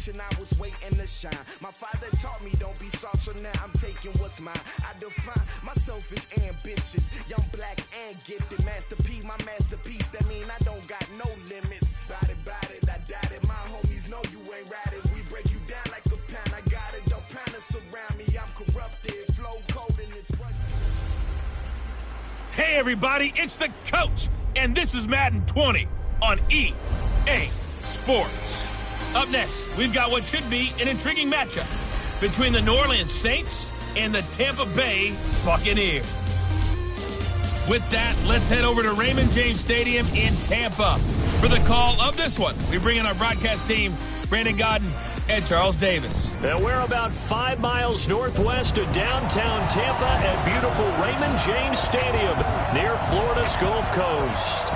generation, I was waiting to shine. My father taught me don't be soft, so now I'm taking what's mine. I define myself as ambitious, young, black, and gifted. Master P, my masterpiece, that mean I don't got no limits. Bout it, I doubt it. My homies know you ain't ratted. We break you down like a pound. I got it, don't pound us around me. I'm corrupted, flow cold and it's run. Hey everybody, it's the coach, and this is Madden 20 on EA Sports. Up next, we've got what should be an intriguing matchup between the New Orleans Saints and the Tampa Bay Buccaneers. With that, let's head over to Raymond James Stadium in Tampa for the call of this one. We bring in our broadcast team, Brandon Godden and Charles Davis. And we're about 5 miles northwest of downtown Tampa at beautiful Raymond James Stadium near Florida's Gulf Coast.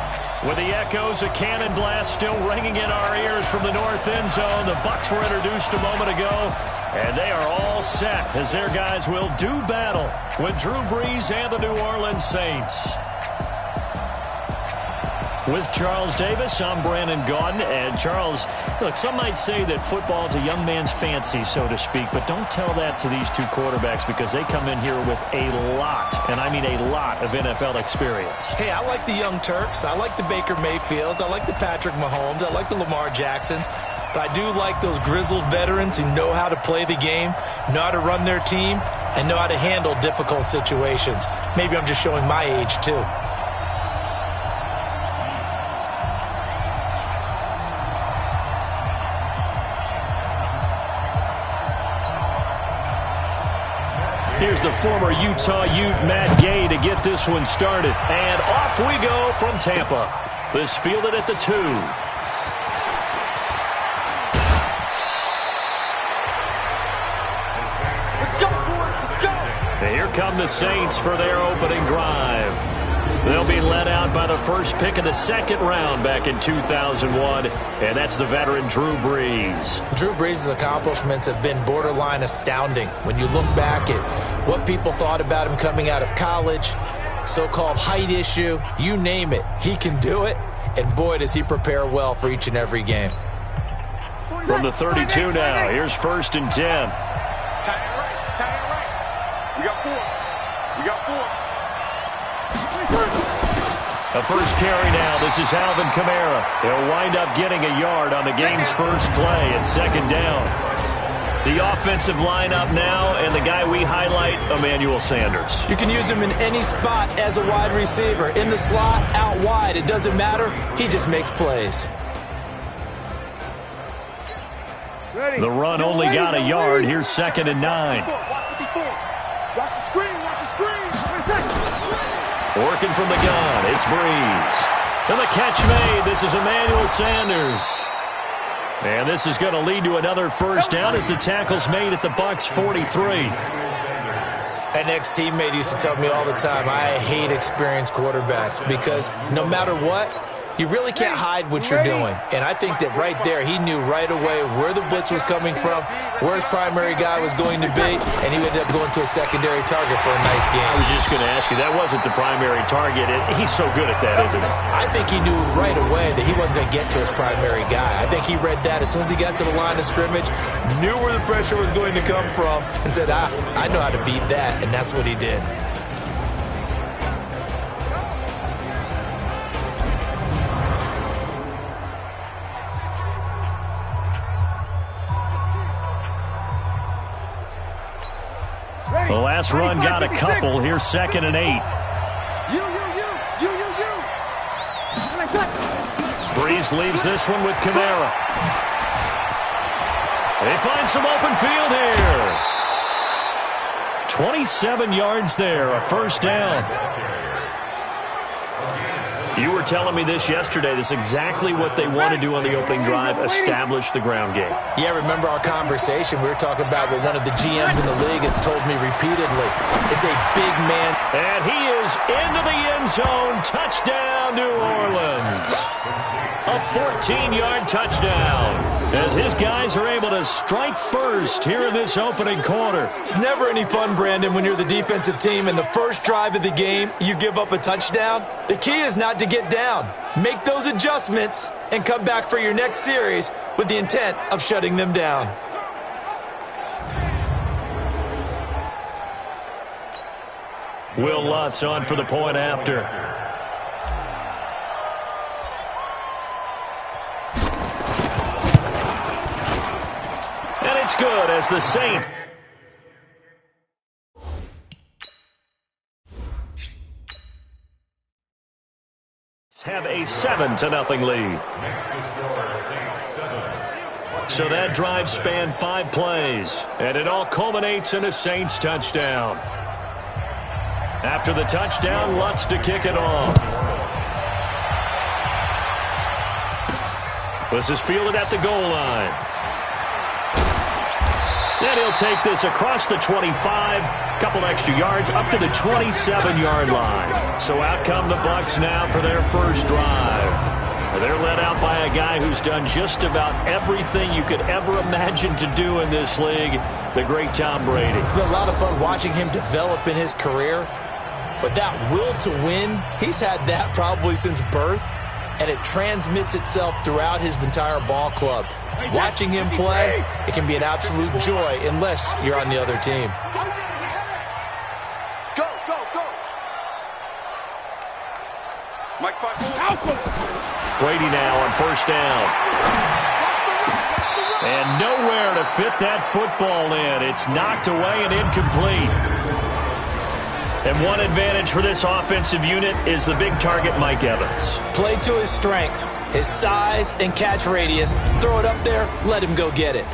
With the echoes of cannon blast still ringing in our ears from the north end zone, the Bucs were introduced a moment ago, and they are all set as their guys will do battle with Drew Brees and the New Orleans Saints. With Charles Davis, I'm Brandon Gaudin. And Charles, look, some might say that football is a young man's fancy, so to speak, but don't tell that to these two quarterbacks because they come in here with a lot, and I mean a lot, of NFL experience. Hey, I like the young Turks. I like the Baker Mayfields. I like the Patrick Mahomes. I like the Lamar Jacksons. But I do like those grizzled veterans who know how to play the game, know how to run their team, and know how to handle difficult situations. Maybe I'm just showing my age, too. Here's the former Utah Ute Matt Gay to get this one started. And off we go from Tampa. This fielded at the 2. Let's go, boys. Let's go. And here come the Saints for their opening drive. They'll be led out by the first pick of the second round back in 2001, and that's the veteran Drew Brees. Drew Brees' accomplishments have been borderline astounding. When you look back at what people thought about him coming out of college, so-called height issue, you name it, he can do it, and boy, does he prepare well for each and every game. From the 32 now, here's 1st and 10. Tie it right. We got 4. We got 4. A first carry now. This is Alvin Kamara. He'll wind up getting a yard on the game's first play at 2nd down. The offensive lineup now, and the guy we highlight, Emmanuel Sanders. You can use him in any spot as a wide receiver. In the slot, out wide, it doesn't matter. He just makes plays. The run only got a yard. Here's 2nd and 9. Watch the screen. Watch the screen. Working from the gun, it's Brees. And the catch made. This is Emmanuel Sanders. And this is going to lead to another first down as the tackle's made at the Bucs 43. An ex-teammate used to tell me all the time, I hate experienced quarterbacks because no matter what, you really can't hide what you're doing. And I think that right there, he knew right away where the blitz was coming from, where his primary guy was going to be, and he ended up going to a secondary target for a nice game. I was just going to ask you, that wasn't the primary target. He's so good at that, isn't he? I think he knew right away that he wasn't going to get to his primary guy. I think he read that as soon as he got to the line of scrimmage, knew where the pressure was going to come from, and said, I know how to beat that, and that's what he did. The last run got a couple. Here's 2nd and 8. You. Brees leaves this one with Kamara. They find some open field here. 27 yards there, a first down. You were telling me this yesterday. This is exactly what they want to do on the opening drive, establish the ground game. Yeah, remember our conversation? We were talking about what one of the GMs in the league has told me repeatedly. It's a big man. And he is into the end zone. Touchdown, New Orleans. A 14-yard touchdown as his guys are able to strike first here in this opening quarter. It's never any fun, Brandon, when you're the defensive team and the first drive of the game, you give up a touchdown. The key is not to get down. Make those adjustments and come back for your next series with the intent of shutting them down. Will Lutz on for the point after. And it's good as the Saints have a 7-0 lead. So that drive spanned 5 plays, and it all culminates in a Saints touchdown. After the touchdown, Lutz to kick it off. This is fielded at the goal line. And he'll take this across the 25, couple extra yards, up to the 27-yard line. So out come the Bucs now for their first drive. They're led out by a guy who's done just about everything you could ever imagine to do in this league, the great Tom Brady. It's been a lot of fun watching him develop in his career, but that will to win, he's had that probably since birth, and it transmits itself throughout his entire ball club. Watching him play, it can be an absolute joy unless you're on the other team. Go, go, go. Mike Brady now on first down. And nowhere to fit that football in. It's knocked away and incomplete. And one advantage for this offensive unit is the big target, Mike Evans. Play to his strength, his size and catch radius. Throw it up there, let him go get it.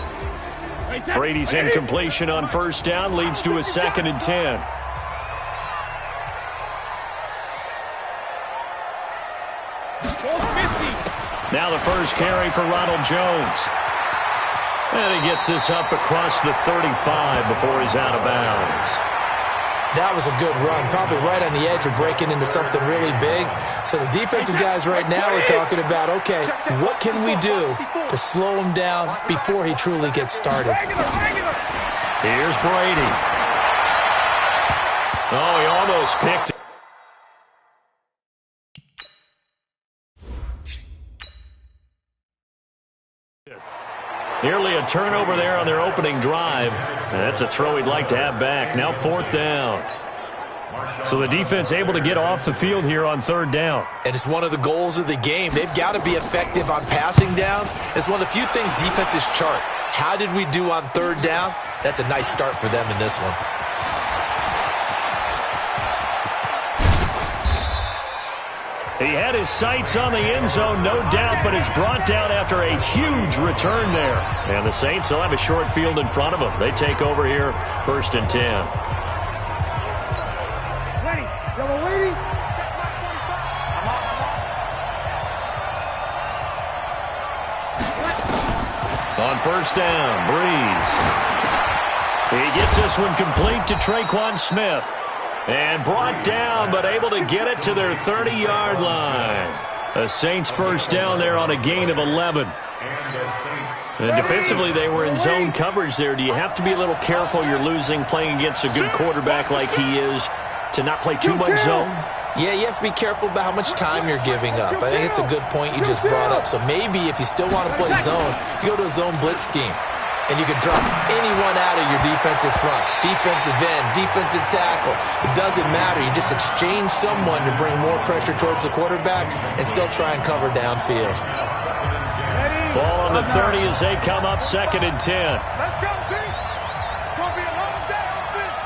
Brady's incompletion on first down leads to a 2nd and 10. Now the first carry for Ronald Jones. And he gets this up across the 35 before he's out of bounds. That was a good run, probably right on the edge of breaking into something really big. So the defensive guys right now are talking about, okay, what can we do to slow him down before he truly gets started? Here's Brady. Oh, he almost picked it. Nearly a turnover there on their opening drive. And that's a throw he'd like to have back. Now 4th down. So the defense able to get off the field here on 3rd down. And it's one of the goals of the game. They've got to be effective on passing downs. It's one of the few things defenses chart. How did we do on 3rd down? That's a nice start for them in this one. He had his sights on the end zone, no doubt, but is brought down after a huge return there. And the Saints will have a short field in front of them. They take over here, 1st and 10. Ready. Yellow lady. On first down, Breeze. He gets this one complete to Traquan Smith. And brought down, but able to get it to their 30-yard line. The Saints first down there on a gain of 11. And defensively, they were in zone coverage there. Do you have to be a little careful? You're losing, playing against a good quarterback like he is, to not play too much zone? Yeah, you have to be careful about how much time you're giving up. I think it's a good point you just brought up. So maybe if you still want to play zone, you go to a zone blitz scheme. And you can drop anyone out of your defensive front, defensive end, defensive tackle. It doesn't matter. You just exchange someone to bring more pressure towards the quarterback and still try and cover downfield. Ball on the 30 as they come up 2nd and 10. Let's go, team. It's going to be a long day offense.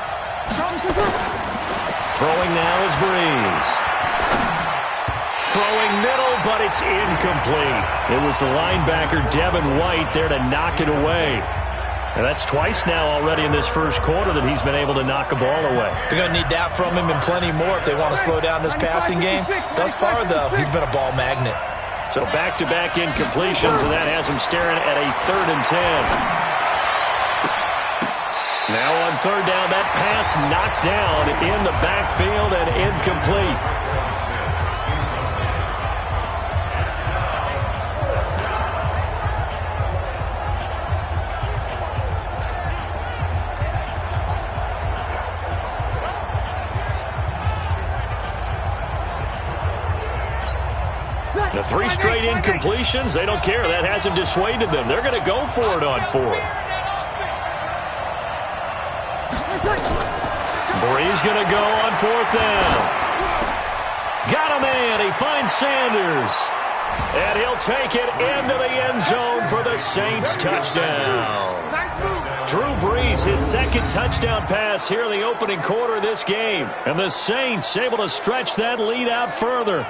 Throwing now is Breeze. Throwing middle, but it's incomplete. It was the linebacker, Devin White, there to knock it away. And that's twice now already in this first quarter that he's been able to knock a ball away. They're going to need that from him and plenty more if they want to slow down this passing game. Thus far, though, he's been a ball magnet. So back-to-back incompletions, and that has him staring at a 3rd and 10. Now on 3rd down, that pass knocked down in the backfield and incomplete. The 3 straight incompletions, they don't care. That hasn't dissuaded them. They're going to go for it on 4th. Bree's going to go on 4th down. Got a man. He finds Sanders. And he'll take it into the end zone for the Saints touchdown. Drew Brees, his 2nd touchdown pass here in the opening quarter of this game. And the Saints able to stretch that lead out further.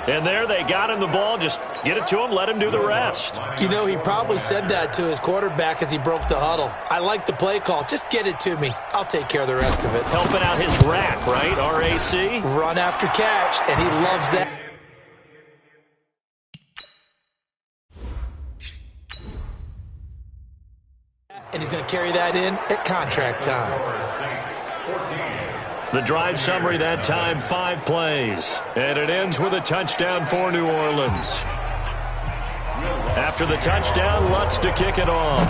And there they got him the ball. Just get it to him, let him do the rest. You know, he probably said that to his quarterback as he broke the huddle. I like the play call. Just get it to me. I'll take care of the rest of it. Helping out his rack, right? R-A-C? Run after catch, and he loves that. And he's going to carry that in at contract time. The drive summary that time, 5 plays. And it ends with a touchdown for New Orleans. After the touchdown, Lutz to kick it off.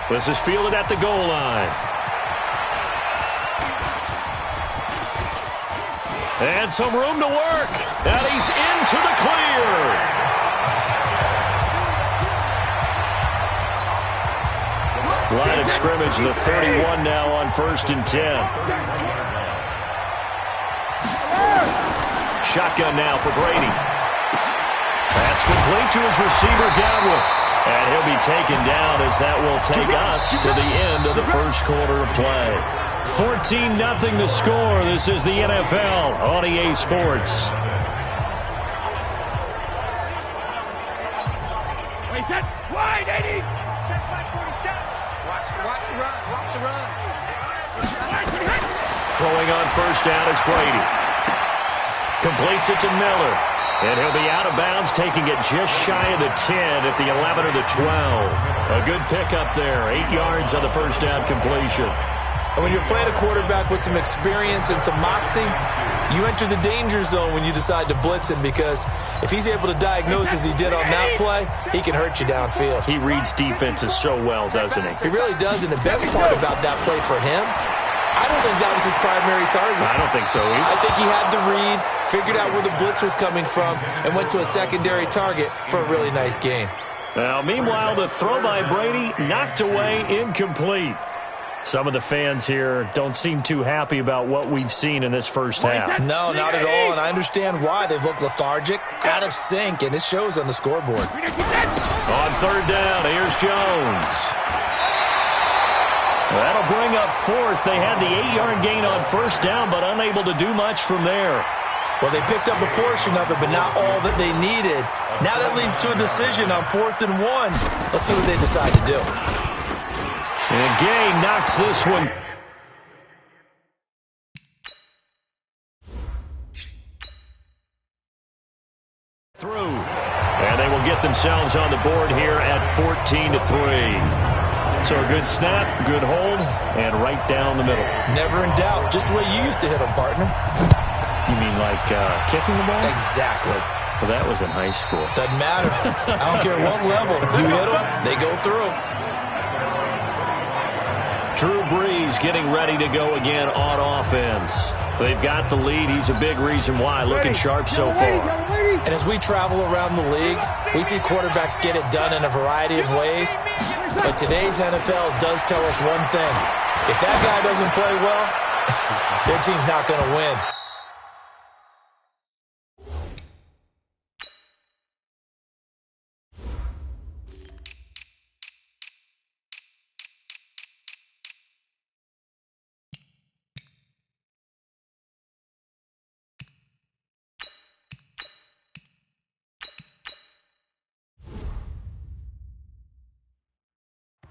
This is fielded at the goal line. And some room to work. And he's into the clear. Line of scrimmage, the 31 now on 1st and 10. Shotgun now for Brady. That's complete to his receiver, Godwin. And he'll be taken down as that will take us to the end of the first quarter of play. 14-0 the score. This is the NFL on EA Sports. Wait, that wide, 80. Check my 47. Watch the run. Watch the run. Throwing on 1st down is Brady. Completes it to Miller. And he'll be out of bounds, taking it just shy of the 10 at the 11 or the 12. A good pickup there. 8 yards on the 1st down completion. And when you're playing a quarterback with some experience and some moxie, you enter the danger zone when you decide to blitz him, because if he's able to diagnose as he did on that play, he can hurt you downfield. He reads defenses so well, doesn't he? He really does, and the best part about that play for him, I don't think that was his primary target. I don't think so either. I think he had the read, figured out where the blitz was coming from, and went to a secondary target for a really nice gain. Now, meanwhile, the throw by Brady knocked away, incomplete. Some of the fans here don't seem too happy about what we've seen in this first half. No, not at all, and I understand why. They've looked lethargic, out of sync, and it shows on the scoreboard. On 3rd down, here's Jones. That'll bring up 4th. They had the 8-yard gain on 1st down, but unable to do much from there. Well, they picked up a portion of it, but not all that they needed. Now that leads to a decision on 4th and 1. Let's see what they decide to do. And Gay knocks this one through. And they will get themselves on the board here at 14-3. So a good snap, good hold, and right down the middle. Never in doubt. Just the way you used to hit them, partner. You mean like kicking the ball? Exactly. Well, that was in high school. Doesn't matter. I don't care what level. You hit them, they go through. Drew Brees getting ready to go again on offense. They've got the lead. He's a big reason why. Looking sharp so far. And as we travel around the league, we see quarterbacks get it done in a variety of ways. But today's NFL does tell us one thing. If that guy doesn't play well, their team's not going to win.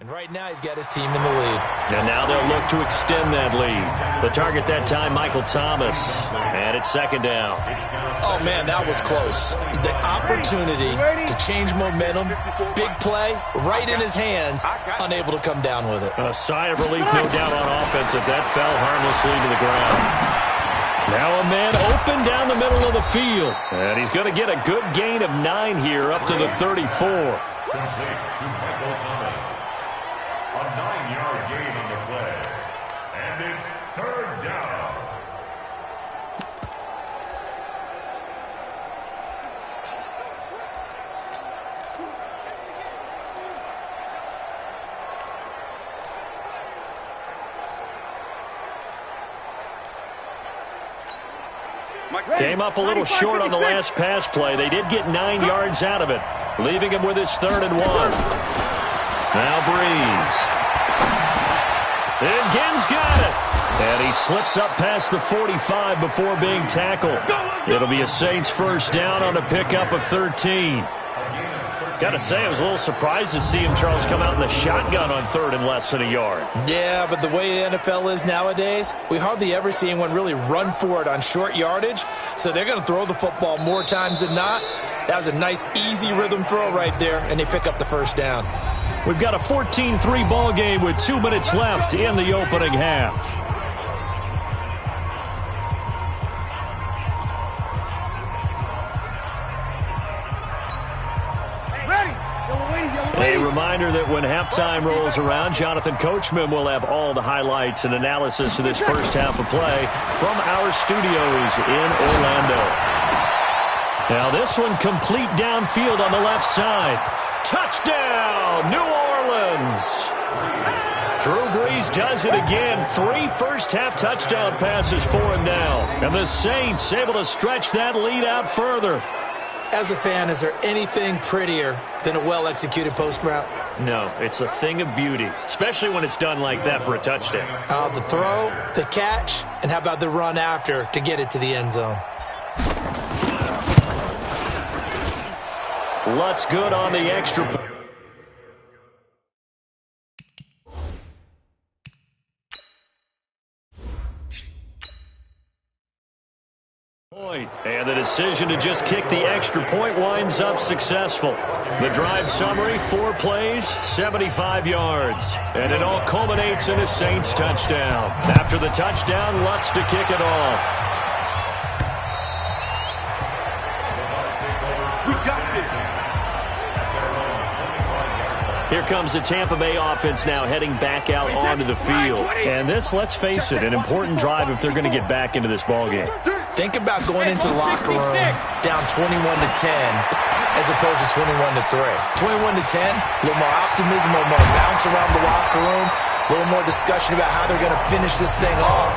And right now he's got his team in the lead. And now they'll look to extend that lead. The target that time, Michael Thomas. And it's 2nd down. Oh, man, that was close. The opportunity to change momentum, big play, right in his hands, unable to come down with it. A sigh of relief, no doubt, on offense if that fell harmlessly to the ground. Now a man open down the middle of the field. And he's going to get a good gain of 9 here up to the 34. Michael Thomas. A 9-yard gain on the play. And it's 3rd down. Came up a little short on the last pass play. They did get 9 yards out of it, leaving him with his 3rd and 1. Now Breeze. And Ginn's got it. And he slips up past the 45 before being tackled. It'll be a Saints first down on a pickup of 13. Got to say, I was a little surprised to see him, Charles, come out in the shotgun on 3rd and less than a yard. Yeah, but the way the NFL is nowadays, we hardly ever see anyone really run for it on short yardage. So they're going to throw the football more times than not. That was a nice, easy rhythm throw right there, and they pick up the first down. We've got a 14-3 ball game with 2 minutes left in the opening half. A reminder that when halftime rolls around, Jonathan Coachman will have all the highlights and analysis of this first half of play from our studios in Orlando. Now this one complete downfield on the left side. Touchdown, New Orleans! Drew Brees does it again. 3 first-half touchdown passes for him now. And the Saints able to stretch that lead out further. As a fan, is there anything prettier than a well-executed post route? No, it's a thing of beauty, especially when it's done like that for a touchdown. The throw, the catch, and how about the run after to get it to the end zone? Lutz good on the extra point. And the decision to just kick the extra point winds up successful. The drive summary, 4 plays, 75 yards. And it all culminates in a Saints touchdown. After the touchdown, Lutz to kick it off. We got this. Here comes the Tampa Bay offense now heading back out onto the field. And this, let's face it, an important drive if they're going to get back into this ballgame. Think about going into the locker room down 21-10 as opposed to 21-3. 21-10, a little more optimism, a little more bounce around the locker room, a little more discussion about how they're going to finish this thing off.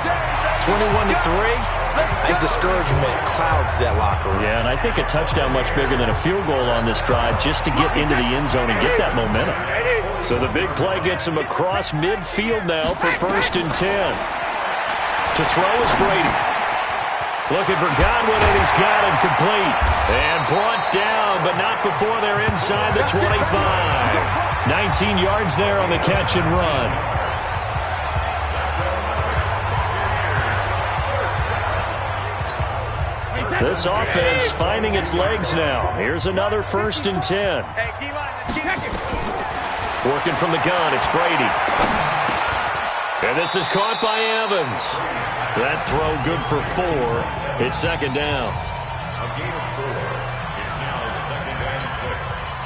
21-3, I think discouragement clouds that locker room. Yeah, and I think a touchdown much bigger than a field goal on this drive just to get into the end zone and get that momentum. So the big play gets him across midfield now for 1st and 10. To throw is Brady. Looking for Godwin, and he's got him complete. And brought down, but not before they're inside the 25. 19 yards there on the catch and run. This offense finding its legs now. Here's another 1st and 10. Working from the gun, it's Brady. And this is caught by Evans. That throw good for 4. It's 2nd down.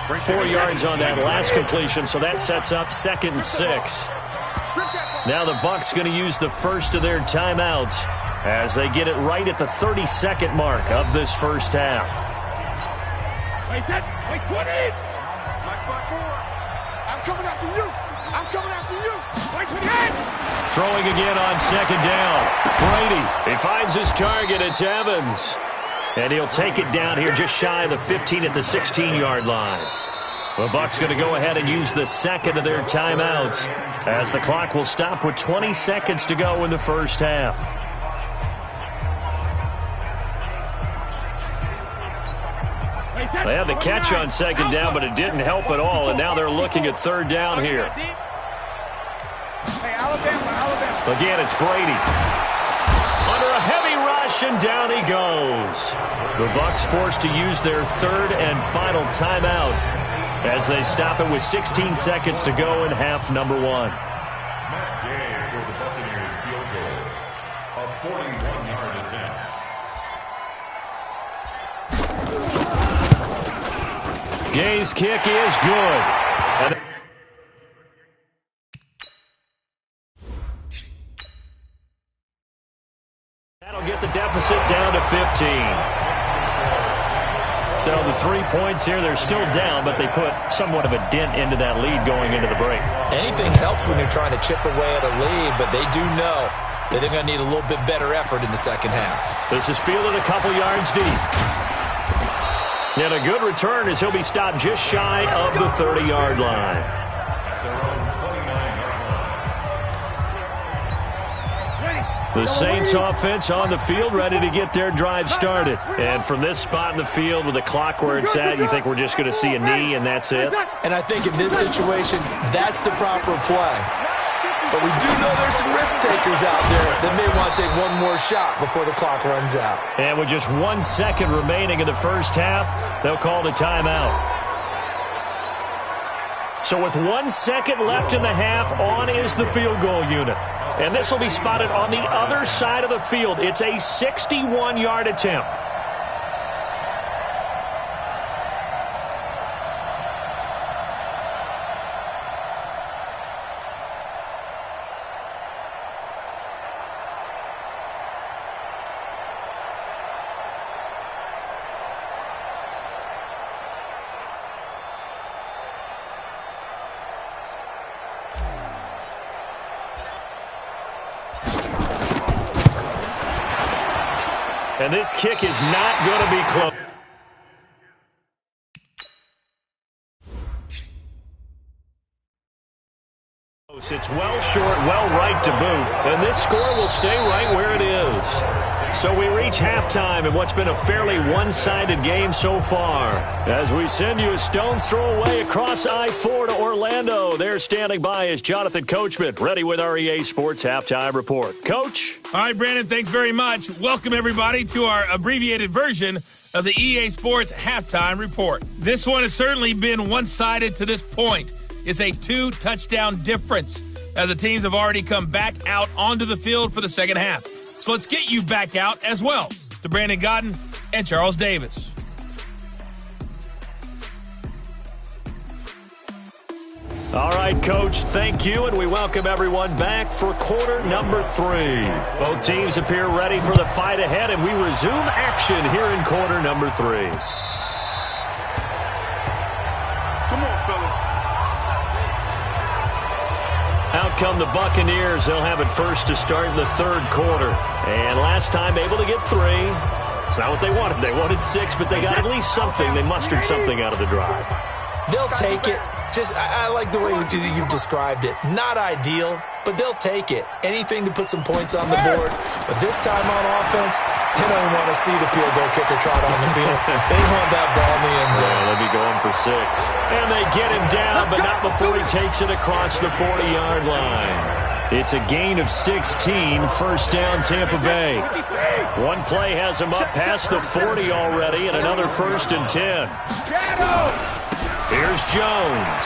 4 yards on that last completion, so that sets up 2nd and 6. Now the Bucs going to use the first of their timeouts as they get it right at the 32nd mark of this first half. Wait, 20. I'm coming after you. I'm coming after you. Wait, 28. Throwing again on 2nd down. Brady, he finds his target. It's Evans. And he'll take it down here just shy of the 15 at the 16-yard line. The Bucs going to go ahead and use the 2nd of their timeouts as the clock will stop with 20 seconds to go in the first half. They had the catch on 2nd down, but it didn't help at all, and now they're looking at 3rd down here. Again, it's Brady. Under a heavy rush, and down he goes. The Bucs forced to use their 3rd and final timeout as they stop it with 16 seconds to go in half number 1. Matt Gay for the Buccaneers field goal. A 41-yard attempt. Gay's kick is good. And that'll get the deficit down to 15. So the 3 points here, they're still down, but they put somewhat of a dent into that lead going into the break. Anything helps when you're trying to chip away at a lead, but they do know that they're going to need a little bit better effort in the second half. This is fielded a couple yards deep. And a good return as he'll be stopped just shy of the 30-yard line. The Saints offense on the field, ready to get their drive started. And from this spot in the field with the clock where it's at, you think we're just going to see a knee and that's it? And I think in this situation, that's the proper play. But we do know there's some risk takers out there that may want to take one more shot before the clock runs out. And with just 1 second remaining in the first half, they'll call the timeout. So with 1 second left in the half, on is the field goal unit. And this will be spotted on the other side of the field. It's a 61-yard attempt. And this kick is not going to be close. It's well short, well right to boot. And this score will stay right where it is. So we reach halftime in what's been a fairly one-sided game so far. As we send you a stone's throw away across I-4 to Orlando. There standing by is Jonathan Coachman, ready with our EA Sports Halftime Report. Coach? All right, Brandon, thanks very much. Welcome, everybody, to our abbreviated version of the EA Sports Halftime Report. This one has certainly been one-sided to this point. It's a 2-touchdown difference as the teams have already come back out onto the field for the second half. So let's get you back out as well to Brandon Godden and Charles Davis. All right, Coach, thank you, and we welcome everyone back for quarter number 3. Both teams appear ready for the fight ahead, and we resume action here in quarter number 3. Come on, fellas. Out come the Buccaneers. They'll have it first to start in the third quarter. And last time able to get 3. It's not what they wanted. They wanted 6, but they got at least something. They mustered something out of the drive. They'll take it. I like the way you've described it. Not ideal, but they'll take it. Anything to put some points on the board. But this time on offense, they don't even want to see the field goal kicker trot on the field. They want that ball in the end zone. Yeah, they'll be going for 6. And they get him down, but not before he takes it across the 40-yard line. It's a gain of 16, first down Tampa Bay. One play has him up past the 40 already, and another first and 10. Here's Jones.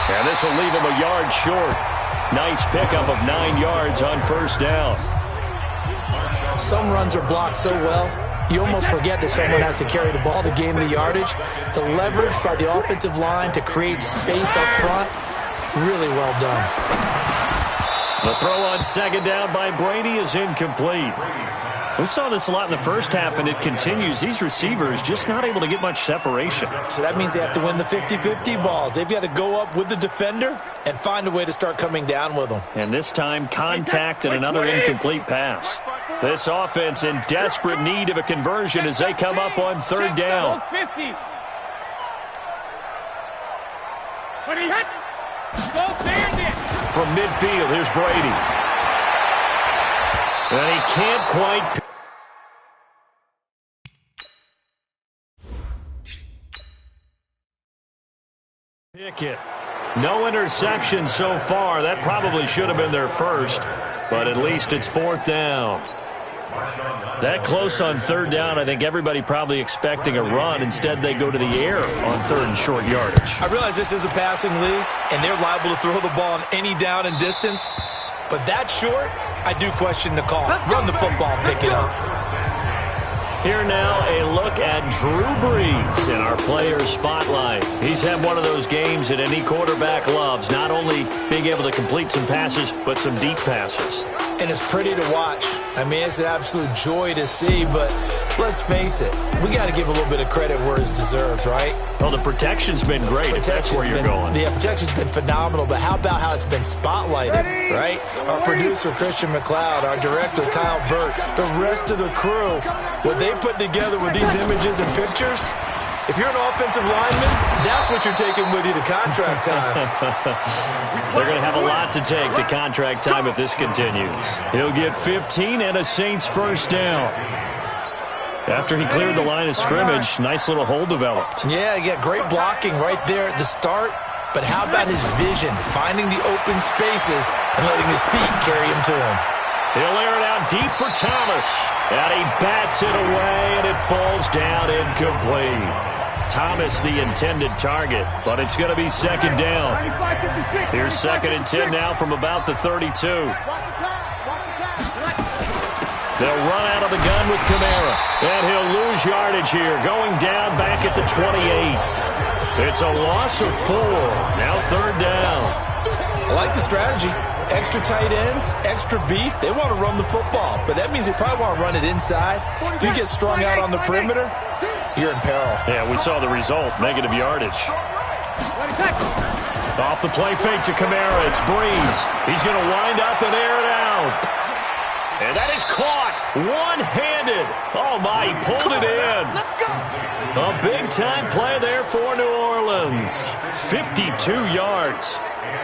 And this will leave him a yard short. Nice pickup of 9 yards on first down. Some runs are blocked so well, you almost forget that someone has to carry the ball to gain the yardage. The leverage by the offensive line to create space up front, really well done. The throw on second down by Brady is incomplete. We saw this a lot in the first half, and it continues. These receivers just not able to get much separation. So that means they have to win the 50-50 balls. They've got to go up with the defender and find a way to start coming down with them. And this time, contact and another incomplete pass. This offense in desperate need of a conversion as they come up on third down. From midfield, here's Brady. And he can't quite... Pickett. No interception so far. That probably should have been their first, but at least it's fourth down. That close on third down, I think everybody probably expecting a run. Instead, they go to the air on third and short yardage. I realize this is a passing league, and they're liable to throw the ball on any down and distance, but that short, I do question the call. Run the football, pick it up. Here now, a look at Drew Brees in our player spotlight. He's had one of those games that any quarterback loves, not only being able to complete some passes, but some deep passes. And it's pretty to watch. I mean, it's an absolute joy to see, but let's face it, we got to give a little bit of credit where it's deserved, right? Well, the protection's been great, if that's where you're going. The protection's been phenomenal, but how about how it's been spotlighted, right? Our producer, Christian McLeod, our director, Kyle Burt, the rest of the crew, what they put together with these images and pictures, if you're an offensive lineman, that's what you're taking with you to contract time. They're going to have a lot to take to contract time if this continues. He'll get 15 and a Saints first down. After he cleared the line of scrimmage, nice little hole developed. Yeah, great blocking right there at the start. But how about his vision, finding the open spaces and letting his feet carry him to him? He'll air it out deep for Thomas. And he bats it away, and it falls down incomplete. Thomas the intended target, but it's going to be second down. Here's 2nd and 10 now from about the 32. They'll run out of the gun with Kamara, and he'll lose yardage here, going down back at the 28. It's a loss of 4. Now 3rd down. I like the strategy. Extra tight ends, extra beef. They want to run the football, but that means they probably want to run it inside. If you get strung out on the perimeter, you're in peril. Yeah, we saw the result, negative yardage. Off the play fake to Kamara, it's Breeze. He's going to wind up and air it out. And that is caught one-handed. Oh, my, he pulled it in. A big-time play there for New Orleans. 52 yards.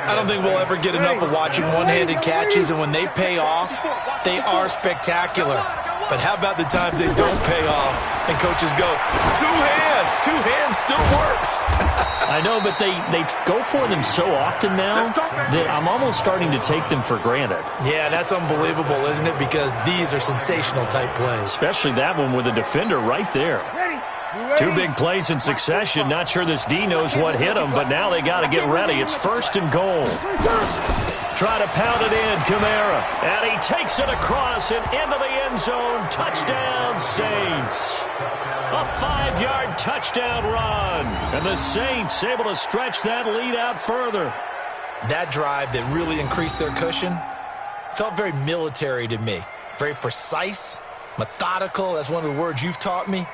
I don't think we'll ever get enough of watching one-handed catches, and when they pay off, they are spectacular. But how about the times they don't pay off and coaches go, two hands still works. I know, but they go for them so often now that I'm almost starting to take them for granted. Yeah, that's unbelievable, isn't it? Because these are sensational type plays. Especially that one with a defender right there. 2 big plays in succession. Not sure this D knows what hit him, but now they got to get ready. It's 1st and goal. Try to pound it in, Kamara. And he takes it across and into the end zone. Touchdown, Saints. A 5-yard touchdown run. And the Saints able to stretch that lead out further. That drive that really increased their cushion felt very military to me. Very precise, methodical. That's one of the words you've taught me.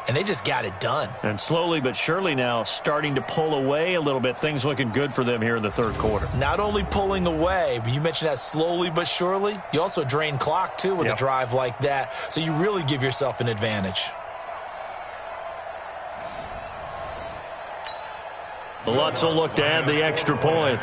And they just got it done. And slowly but surely now starting to pull away a little bit. Things looking good for them here in the 3rd quarter. Not only pulling away, but you mentioned that slowly but surely. You also drain clock, too, with a drive like that. So you really give yourself an advantage. Lutz will look to add the extra point.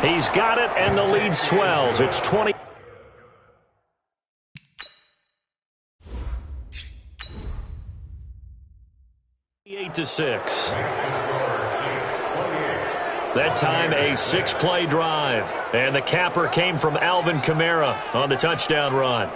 He's got it, and the lead swells. It's 20. To 6. That time a 6-play drive. And the capper came from Alvin Kamara on the touchdown run.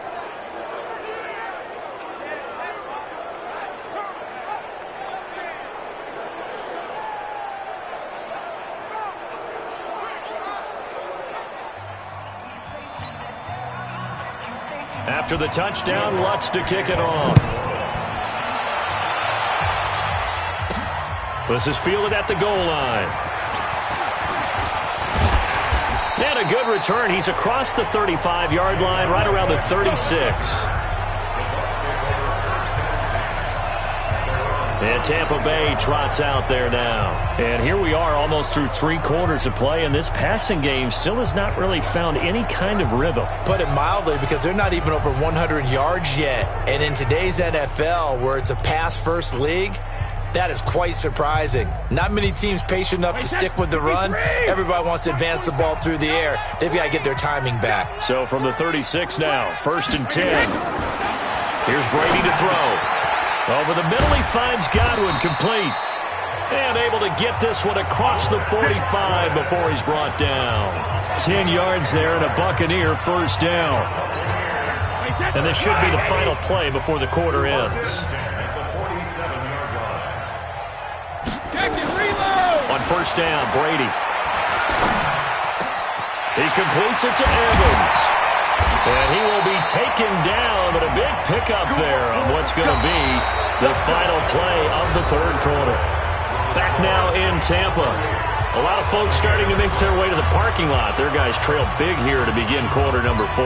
After the touchdown, Lutz to kick it off. This is fielded at the goal line. And a good return. He's across the 35-yard line, right around the 36. And Tampa Bay trots out there now. And here we are almost through 3 quarters of play, and this passing game still has not really found any kind of rhythm. Put it mildly, because they're not even over 100 yards yet. And in today's NFL, where it's a pass-first league, that is quite surprising. Not many teams patient enough to stick with the run. Everybody wants to advance the ball through the air. They've got to get their timing back. So from the 36 now, 1st and 10. Here's Brady to throw. Over the middle, he finds Godwin, complete. And able to get this one across the 45 before he's brought down. 10 yards there and a Buccaneer first down. And this should be the final play before the quarter ends. On 1st down, Brady. He completes it to Evans. And he will be taken down, but a big pickup there on what's going to be the final play of the 3rd quarter. Back now in Tampa. A lot of folks starting to make their way to the parking lot. Their guys trail big here to begin quarter number 4.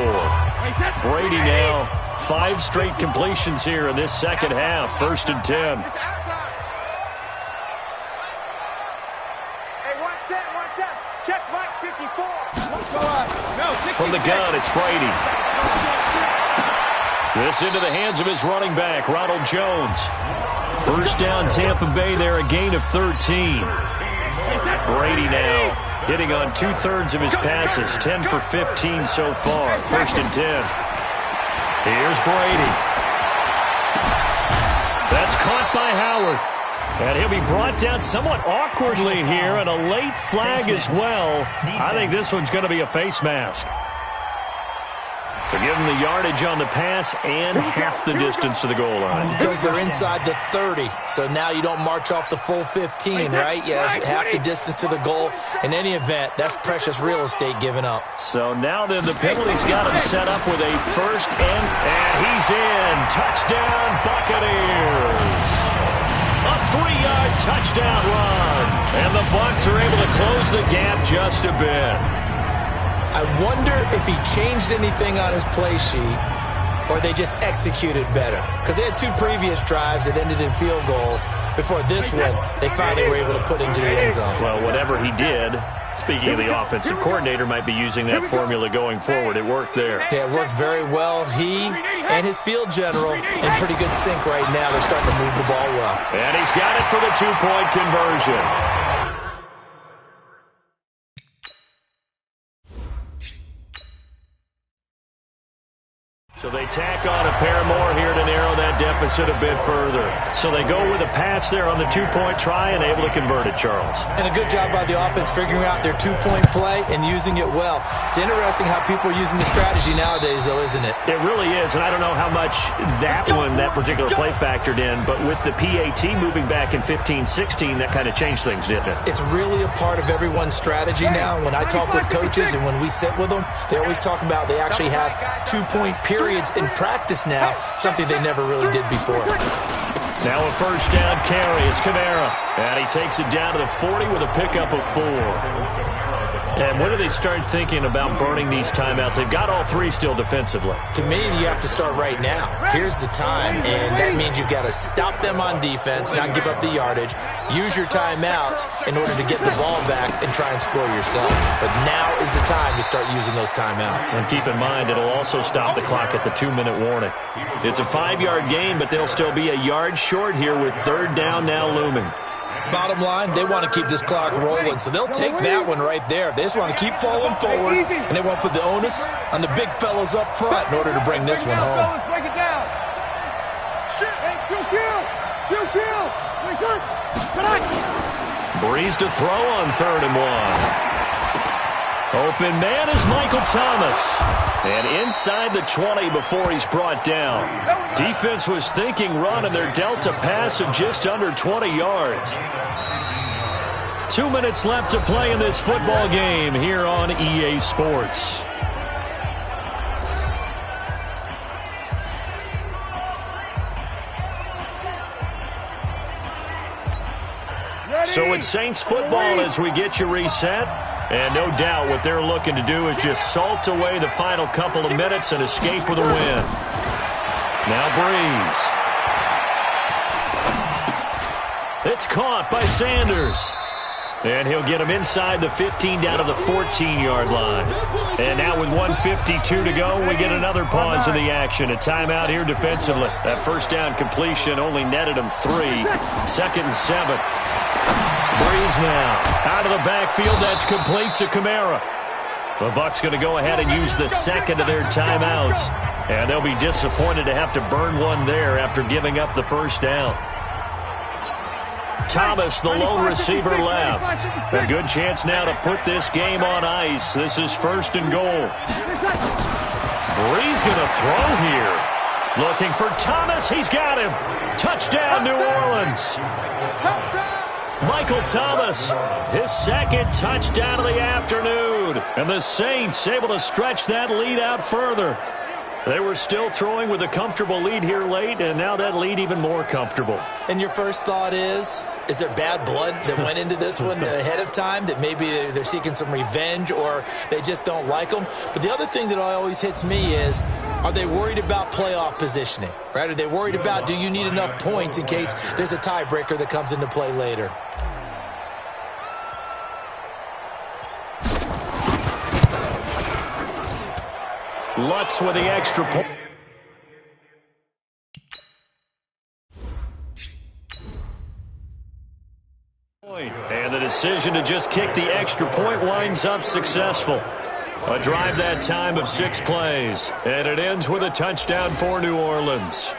Brady now, 5 straight completions here in this second half. 1st and 10. Hey, 1-7. Check Mike 54. From the gun, it's Brady. This into the hands of his running back, Ronald Jones. 1st down, Tampa Bay there, a gain of 13. Brady now hitting on 2/3 of his passes, 10 for 15 so far. 1st and 10. Here's Brady. That's caught by Howard. And he'll be brought down somewhat awkwardly here, and a late flag as well. I think this one's going to be a face mask. So give them the yardage on the pass and half the distance to the goal line. Because they're inside the 30, so now you don't march off the full 15, right? You have half the distance to the goal. In any event, that's precious real estate given up. So now then the penalty's got him set up with a 1st and he's in. Touchdown, Buccaneers. A 3-yard touchdown run. And the Bucs are able to close the gap just a bit. I wonder if he changed anything on his play sheet or they just executed better. Because they had 2 previous drives that ended in field goals. Before this one, they finally were able to put into the end zone. Well, whatever he did, speaking of the offensive coordinator, might be using that formula going forward. It worked there. Yeah, it worked very well. He and his field general in pretty good sync right now. They're starting to move the ball well. And he's got it for the 2-point conversion. So they tack on a pair more here to narrow that deficit a bit further. So they go with a pass there on the 2-point try and able to convert it, Charles. And a good job by the offense figuring out their 2-point play and using it well. It's interesting how people are using the strategy nowadays, though, isn't it? It really is, and I don't know how much that particular play factored in, but with the PAT moving back in 15-16, that kind of changed things, didn't it? It's really a part of everyone's strategy now. When I talk with coaches and when we sit with them, they always talk about they actually have 2-point periods in practice now, something they never really did before. Now a 1st down carry. It's Kamara. And he takes it down to the 40 with a pickup of 4. And when do they start thinking about burning these timeouts? They've got all 3 still defensively. To me, you have to start right now. Here's the time, and that means you've got to stop them on defense, not give up the yardage, use your timeouts in order to get the ball back and try and score yourself. But now is the time to start using those timeouts. And keep in mind, it'll also stop the clock at the 2-minute warning. It's a 5-yard gain, but they'll still be a yard short here with 3rd down now looming. Bottom line, they want to keep this clock rolling, so they'll take that one right there. They just want to keep falling forward, and they won't put the onus on the big fellas up front in order to bring this one home. Break it down. Breeze to throw on 3rd and 1. Open man is Michael Thomas. And inside the 20 before he's brought down. Defense was thinking run, and they're dealt a pass of just under 20 yards. 2 minutes left to play in this football game here on EA Sports. So it's Saints football as we get you reset. And no doubt what they're looking to do is just salt away the final couple of minutes and escape with a win. Now Breeze. It's caught by Sanders. And he'll get him inside the 15 down to the 14-yard line. And now with 1:52 to go, we get another pause in the action. A timeout here defensively. That 1st down completion only netted him 3. 2nd and 7. Breeze now out of the backfield. That's complete to Kamara. The Bucs going to go ahead and use the 2nd of their timeouts. And they'll be disappointed to have to burn one there after giving up the 1st down. Thomas, the lone receiver, left. A good chance now to put this game on ice. This is 1st and goal. Breeze going to throw here. Looking for Thomas. He's got him. Touchdown, New Orleans. Michael Thomas, his 2nd touchdown of the afternoon. And the Saints able to stretch that lead out further. They were still throwing with a comfortable lead here late, and now that lead even more comfortable. And your first thought is there bad blood that went into this one ahead of time, that maybe they're seeking some revenge or they just don't like them? But the other thing that always hits me is, are they worried about playoff positioning, right? Are they worried about, do you need enough points in case there's a tiebreaker that comes into play later? Lutz with the extra point. And the decision to just kick the extra point winds up successful. A drive that time of 6 plays. And it ends with a touchdown for New Orleans.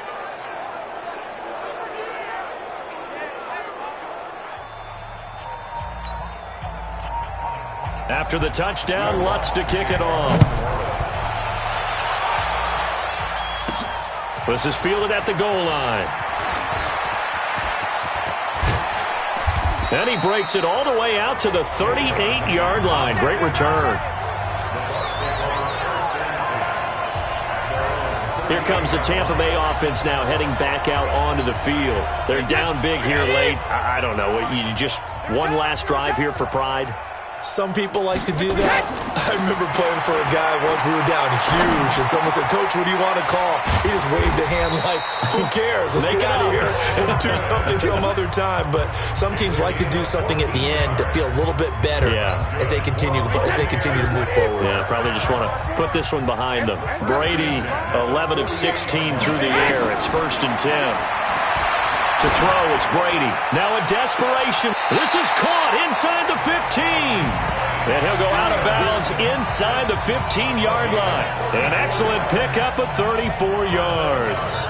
After the touchdown, Lutz to kick it off. This is fielded at the goal line. And he breaks it all the way out to the 38-yard line. Great return. Here comes the Tampa Bay offense now heading back out onto the field. They're down big here late. I don't know. You just one last drive here for pride? Some people like to do that. I remember playing for a guy once. We were down huge, and someone said, "Coach, what do you want to call?" He just waved a hand like, "Who cares? Let's get out of here and do something some other time." But some teams like to do something at the end to feel a little bit better as they continue to move forward. Yeah, probably just want to put this one behind them. Brady, 11 of 16 through the air. It's 1st and 10. To throw, it's Brady. Now a desperation. This is caught inside the 15. And he'll go out of bounds inside the 15-yard line. An excellent pickup of 34 yards.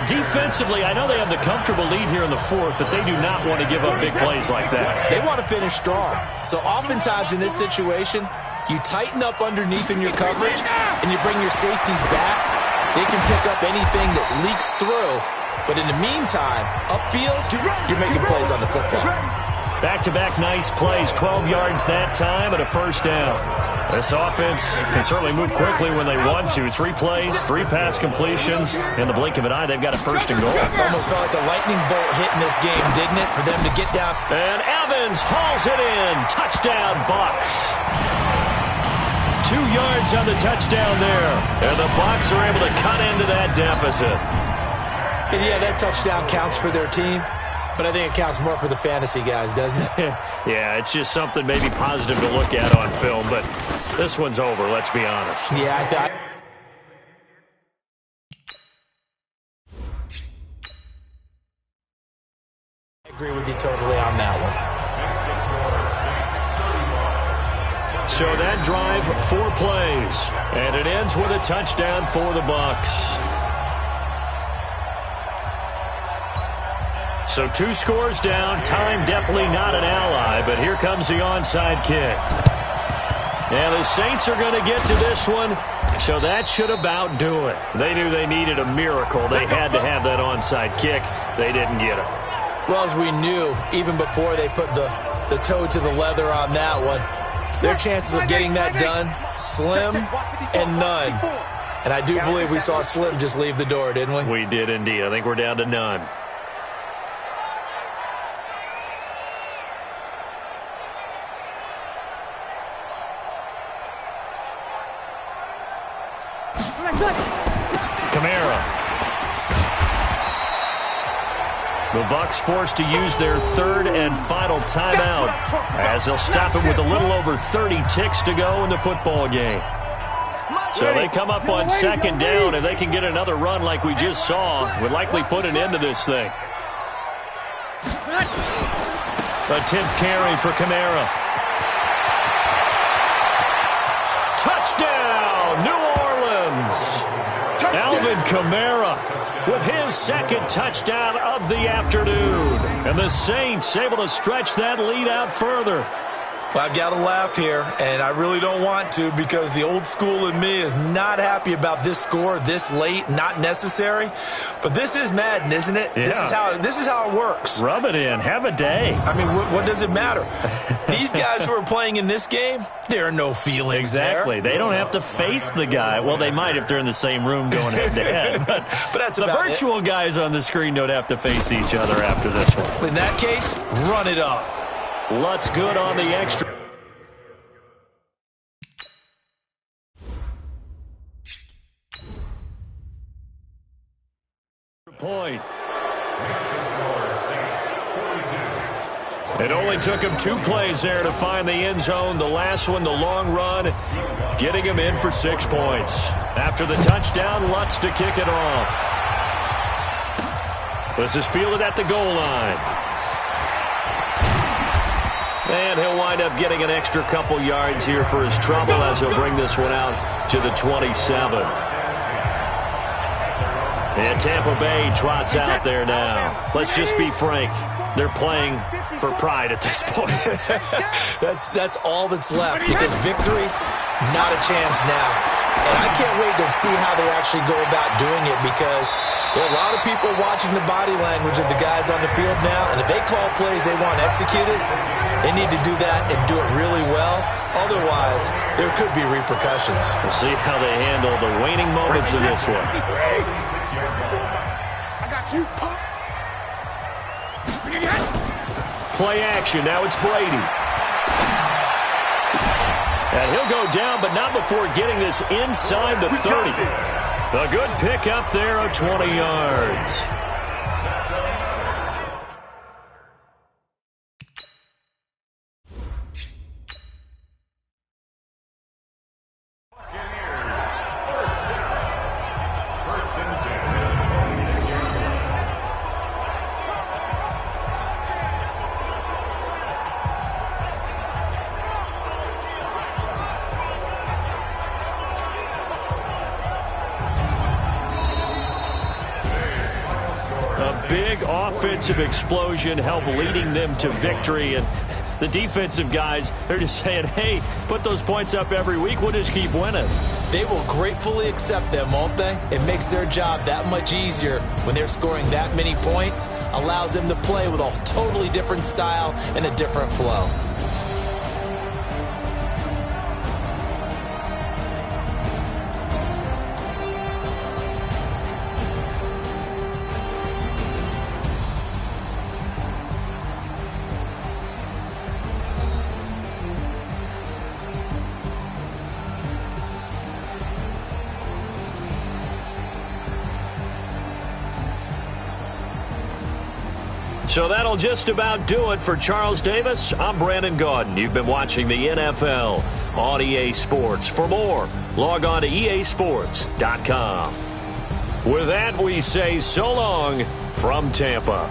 Defensively, I know they have the comfortable lead here in the 4th, but they do not want to give up big plays like that. They want to finish strong. So oftentimes in this situation, you tighten up underneath in your coverage, and you bring your safeties back. They can pick up anything that leaks through. But in the meantime, upfield, you're making plays on the football. Back-to-back nice plays, 12 yards that time and a 1st down. This offense can certainly move quickly when they want to. 3 plays, 3 pass completions. In the blink of an eye, they've got a 1st and goal. Almost felt like a lightning bolt hit in this game, didn't it, for them to get down? And Evans hauls it in. Touchdown, Bucs. 2 yards on the touchdown there. And the Bucs are able to cut into that deficit. And yeah, that touchdown counts for their team, but I think it counts more for the fantasy guys, doesn't it? Yeah, it's just something maybe positive to look at on film, but this one's over, let's be honest. Yeah, I thought. I agree with you totally on that one. So that drive, 4 plays, and it ends with a touchdown for the Bucs. So 2 scores down. Time definitely not an ally, but here comes the onside kick. And the Saints are going to get to this one, so that should about do it. They knew they needed a miracle. They had to have that onside kick. They didn't get it. Well, as we knew, even before they put the toe to the leather on that one, their chances of getting that done, slim and none. And I do believe we saw Slim just leave the door, didn't we? We did indeed. I think we're down to none. Kamara. The Bucs forced to use their 3rd and final timeout as they'll stop him with a little over 30 ticks to go in the football game. So they come up on 2nd down. If they can get another run like we just saw, would likely put an end to this thing. A 10th carry for Kamara. Touchdown, New Orleans. Alvin Kamara with his 2nd touchdown of the afternoon. And the Saints able to stretch that lead out further. Well, I've got to laugh here, and I really don't want to because the old school in me is not happy about this score this late, not necessary. But this is Madden, isn't it? Yeah. This is how it works. Rub it in. Have a day. I mean, what does it matter? These guys who are playing in this game, there are no feelings Exactly. there. They don't have to face the guy. Well, they might if they're in the same room going head-to-head. But that's the about virtual guys on the screen don't have to face each other after this one. In that case, run it up. Lutz good on the extra. Point. It only took him 2 plays there to find the end zone. The last one, the long run, getting him in for 6 points. After the touchdown, Lutz to kick it off. This is fielded at the goal line. And he'll wind up getting an extra couple yards here for his trouble as he'll bring this one out to the 27. And Tampa Bay trots out there now. Let's just be frank. They're playing for pride at this point. That's all that's left because victory, not a chance now. And I can't wait to see how they actually go about doing it because there are a lot of people watching the body language of the guys on the field now. And if they call plays they want executed, they need to do that and do it really well. Otherwise, there could be repercussions. We'll see how they handle the waning moments of this one. I got you, punk. Play action. Now it's Brady. And he'll go down, but not before getting this inside the 30. A good pickup there of 20 yards. Big offensive explosion helped leading them to victory. And the defensive guys, they're just saying, hey, put those points up every week. We'll just keep winning. They will gratefully accept them, won't they? It makes their job that much easier when they're scoring that many points. Allows them to play with a totally different style and a different flow. So that'll just about do it for Charles Davis. I'm Brandon Gaudin. You've been watching the NFL on EA Sports. For more, log on to easports.com. With that, we say so long from Tampa.